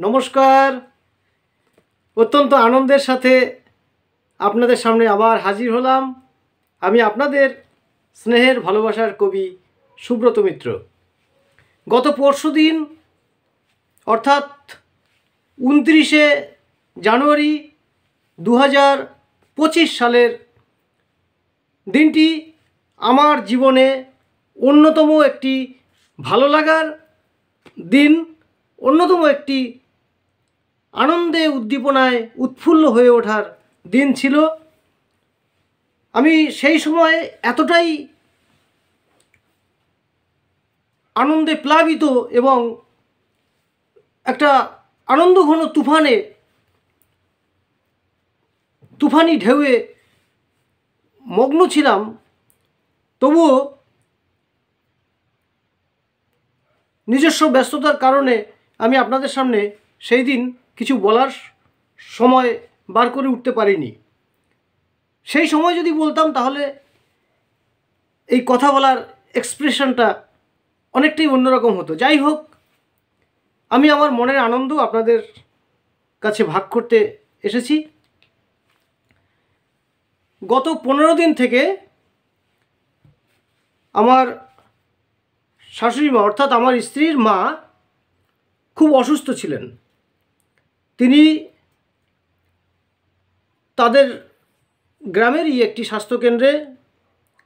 নমস্কার। অত্যন্ত আনন্দের সাথে আপনাদের সামনে আবার হাজির হলাম। আমি আপনাদের স্নেহের ভালোবাসার কবি সুব্রত মিত্র। গত পরশুদিন অর্থাৎ 29শে জানুয়ারি 2025 সালের দিনটি আমার জীবনে অন্যতম একটি ভালো লাগার দিন, অন্যতম একটি আনন্দে উদ্দীপনায় উৎফুল্ল হয়ে ওঠার দিন ছিল। আমি সেই সময় এতটাই আনন্দে প্লাবিত এবং একটা আনন্দঘন তুফানি ঢেউয়ে মগ্ন ছিলাম, তবুও নিজস্ব ব্যস্ততার কারণে আমি আপনাদের সামনে সেই দিন কিছু বলার সময় বার করে উঠতে পারিনি। সেই সময় যদি বলতাম তাহলে এই কথা বলার এক্সপ্রেশনটা অনেকটাই অন্যরকম হতো। যাই হোক, আমি আমার মনের আনন্দ আপনাদের কাছে ভাগ করতে এসেছি। গত 15 দিন থেকে আমার শাশুড়ি মা অর্থাৎ আমার স্ত্রীর মা খুব অসুস্থ ছিলেন। তিনি তাদের গ্রামেরই একটি স্বাস্থ্যকেন্দ্রে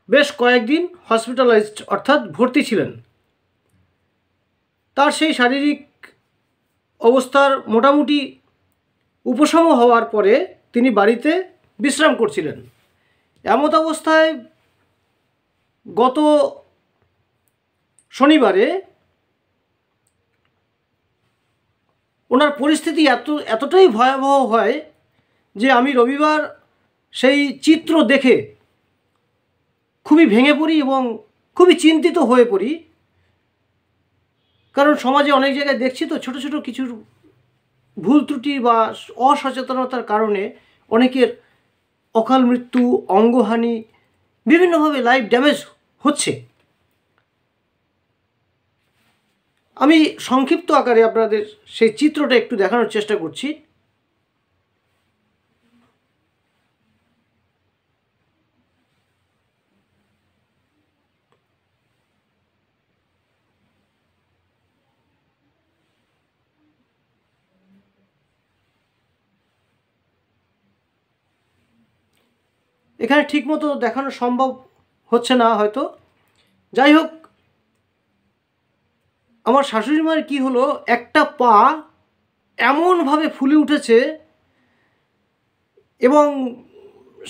বেশ কয়েকদিন হসপিটালাইজড অর্থাৎ ভর্তি ছিলেন। তার সেই শারীরিক অবস্থার মোটামুটি উপশম হওয়ার পরে তিনি বাড়িতে বিশ্রাম করছিলেন। এমত অবস্থায় গত শনিবারে ওনার পরিস্থিতি এতটাই ভয়াবহ হয় যে আমি রবিবার সেই চিত্র দেখে খুবই ভেঙে পড়ি এবং খুবই চিন্তিত হয়ে পড়ি। কারণ সমাজে অনেক জায়গায় দেখছি তো ছোট ছোট কিছু ভুল ত্রুটি বা অসচেতনতার কারণে অনেকের অকাল মৃত্যু, অঙ্গহানি, বিভিন্নভাবে লাইফ ড্যামেজ হচ্ছে। আমি সংক্ষিপ্ত আকারে আপনাদের সেই চিত্রটা একটু দেখানোর চেষ্টা করছি। এখানে ঠিকমতো দেখানো সম্ভব হচ্ছে না হয়তো। যাই হোক, আমার শাশুড়ি মার কী হলো, একটা পা এমনভাবে ফুলে উঠেছে এবং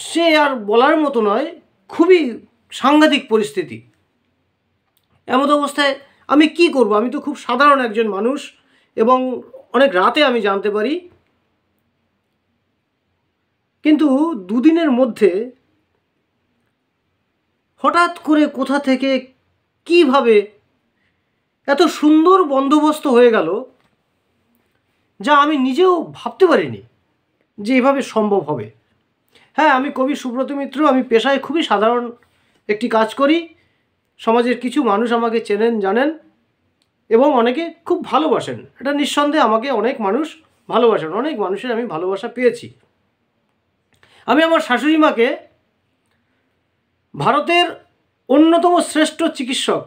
সে আর বলার মতো নয়, খুবই সাংঘাতিক পরিস্থিতি। এমন অবস্থায় আমি কি করব? আমি তো খুব সাধারণ একজন মানুষ এবং অনেক রাতে আমি জানতে পারি। কিন্তু দুদিনের মধ্যে হঠাৎ করে কোথা থেকে কিভাবে এত সুন্দর বন্দোবস্ত হয়ে গেল যা আমি নিজেও ভাবতে পারিনি যে এভাবে সম্ভব হবে। হ্যাঁ, আমি কবি সুব্রত মিত্র। আমি পেশায় খুবই সাধারণ একটি কাজ করি। সমাজের কিছু মানুষ আমাকে চেনেন, জানেন এবং অনেকে খুব ভালোবাসেন। এটা নিঃসন্দেহে আমাকে অনেক মানুষ ভালোবাসেন, অনেক মানুষের আমি ভালোবাসা পেয়েছি। আমি আমার শাশুড়ি মাকে ভারতের অন্যতম শ্রেষ্ঠ চিকিৎসক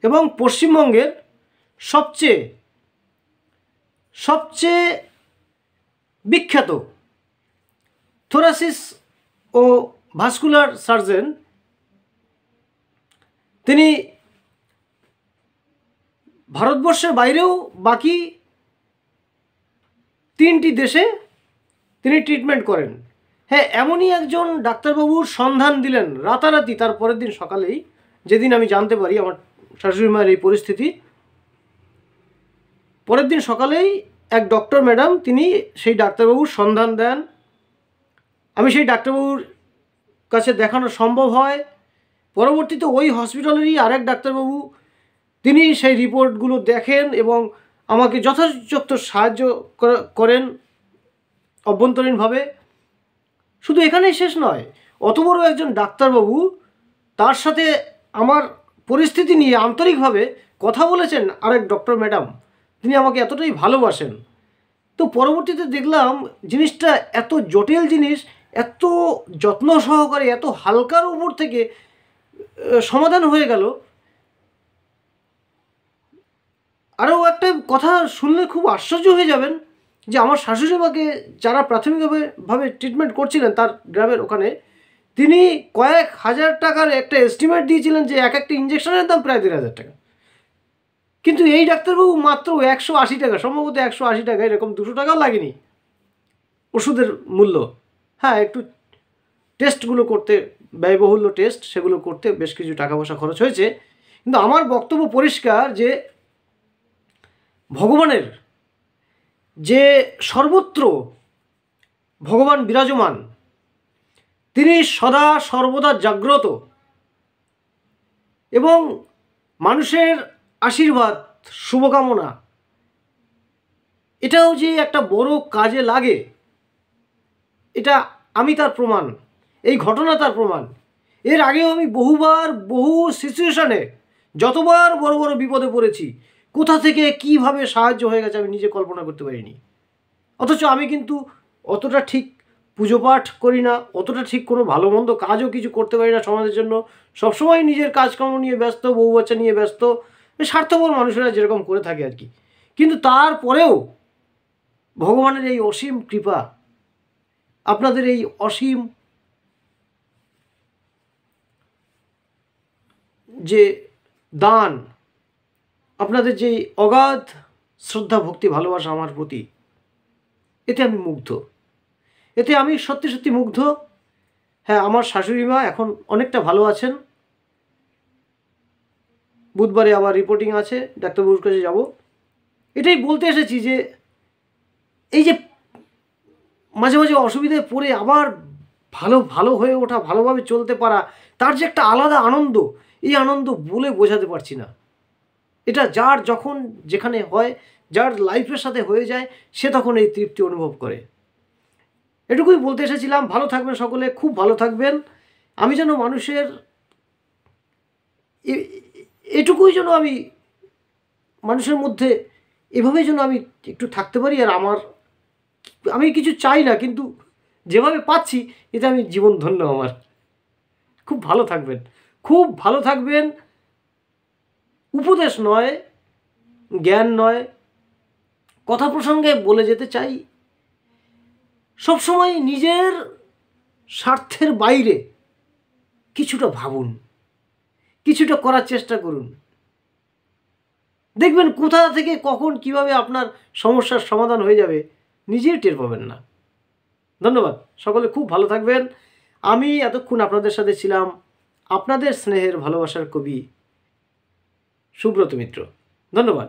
এবং পশ্চিমবঙ্গের সবচেয়ে বিখ্যাত থোরাসিস ও ভাস্কুলার সার্জন, তিনি ভারতবর্ষের বাইরেও বাকি 3টি দেশে তিনি ট্রিটমেন্ট করেন। হ্যাঁ, এমনই একজন ডাক্তারবাবুর সন্ধান দিলেন রাতারাতি তার পরের দিন সকালেই, যেদিন আমি জানতে পারি আমার শাশুড়ি মায়ের এই পরিস্থিতি। পরের দিন সকালেই এক ডক্টর ম্যাডাম তিনি সেই ডাক্তারবাবুর সন্ধান দেন। আমি সেই ডাক্তারবাবুর কাছে দেখানো সম্ভব হয়। পরবর্তীতে ওই হসপিটালেরই আরেক ডাক্তারবাবু তিনি সেই রিপোর্টগুলো দেখেন এবং আমাকে যথাযথ সাহায্য করেন অভ্যন্তরীণভাবে। শুধু এখানেই শেষ নয়, অত বড় একজন ডাক্তারবাবু তার সাথে আমার পরিস্থিতি নিয়ে আন্তরিকভাবে কথা বলেছেন আরেক ডক্টর ম্যাডাম। তিনি আমাকে এতটাই ভালোবাসেন তো পরবর্তীতে দেখলাম জিনিসটা এত জটিল জিনিস, এত যত্ন সহকারে, এত হালকার উপর থেকে সমাধান হয়ে গেল। আরও একটা কথা শুনলে খুব আশ্চর্য হয়ে যাবেন, যে আমার শাশুড়ি মাকে যারা প্রাথমিকভাবে ট্রিটমেন্ট করছিলেন তার গ্রামের ওখানে, তিনি কয়েক হাজার টাকার একটা এস্টিমেট দিয়েছিলেন যে এক একটা ইঞ্জেকশনের দাম প্রায় 1,500 টাকা। কিন্তু এই ডাক্তারবাবু মাত্র 180 টাকা, সম্ভবত 180 টাকা, এরকম 200 টাকাও লাগেনি ওষুধের মূল্য। হ্যাঁ, একটু টেস্টগুলো করতে, ব্যয়বহুল্য টেস্ট, সেগুলো করতে বেশ কিছু টাকা পয়সা খরচ হয়েছে। কিন্তু আমার বক্তব্য পরিষ্কার যে ভগবানের যে সর্বত্র ভগবান বিরাজমান, তিনি সদা সর্বদা জাগ্রত, এবং মানুষের আশীর্বাদ, শুভকামনা, এটাও যে একটা বড় কাজে লাগে, এটা আমি তার প্রমাণ, এই ঘটনা তার প্রমাণ। এর আগেও আমি বহু সিচুয়েশানে যতবার বড় বড় বিপদে পড়েছি, কোথা থেকে কিভাবে সাহায্য হয়ে গেছে আমি নিজে কল্পনা করতে পারিনি। অথচ আমি কিন্তু অতটা ঠিক পুজো পাঠ করি না, অতটা ঠিক কোনো ভালো মন্দ কাজও কিছু করতে পারি না সমাজের জন্য। সবসময় নিজের কাজকর্ম নিয়ে ব্যস্ত, বউ বাচ্চা নিয়ে ব্যস্ত, স্বার্থপর মানুষেরা যেরকম করে থাকে আর কি। কিন্তু তারপরেও ভগবানের এই অসীম কৃপা, আপনাদের এই অসীম যে দান, আপনাদের যে অগাধ শ্রদ্ধা, ভক্তি, ভালোবাসা আমার প্রতি, এতে আমি মুগ্ধ, এতে আমি সত্যি সত্যি মুগ্ধ। হ্যাঁ, আমার শাশুড়ি মা এখন অনেকটা ভালো আছেন। বুধবারে আবার রিপোর্টিং আছে, ডাক্তারবাবুর কাছে যাব। এটাই বলতে এসেছি যে এই যে মাঝে মাঝে অসুবিধায় পড়ে আবার ভালো হয়ে ওঠা, ভালোভাবে চলতে পারা, তার যে একটা আলাদা আনন্দ, এই আনন্দ বলে বোঝাতে পারছি না। এটা যার যখন যেখানে হয়, যার লাইফের সাথে হয়ে যায়, সে তখন এই তৃপ্তি অনুভব করে। এটুকুই বলতে এসেছিলাম। ভালো থাকবেন সকলে, খুব ভালো থাকবেন। আমি যেন মানুষের এটুকুই যেন আমি মানুষের মধ্যে এভাবেই যেন আমি একটু থাকতে পারি। আর আমি কিছু চাই না, কিন্তু যেভাবে পাচ্ছি এতে আমি জীবন ধন্য আমার। খুব ভালো থাকবেন, খুব ভালো থাকবেন। উপদেশ নয়, জ্ঞান নয়, কথা প্রসঙ্গে বলে যেতে চাই, সবসময় নিজের স্বার্থের বাইরে কিছুটা ভাবুন, কিছুটা করার চেষ্টা করুন। দেখবেন কোথা থেকে কখন কিভাবে আপনার সমস্যার সমাধান হয়ে যাবে নিজেই টের পাবেন না। ধন্যবাদ, সকলে খুব ভালো থাকবেন। আমি এতক্ষণ আপনাদের সাথে ছিলাম আপনাদের স্নেহের ভালোবাসার কবি সুব্রত মিত্র। ধন্যবাদ।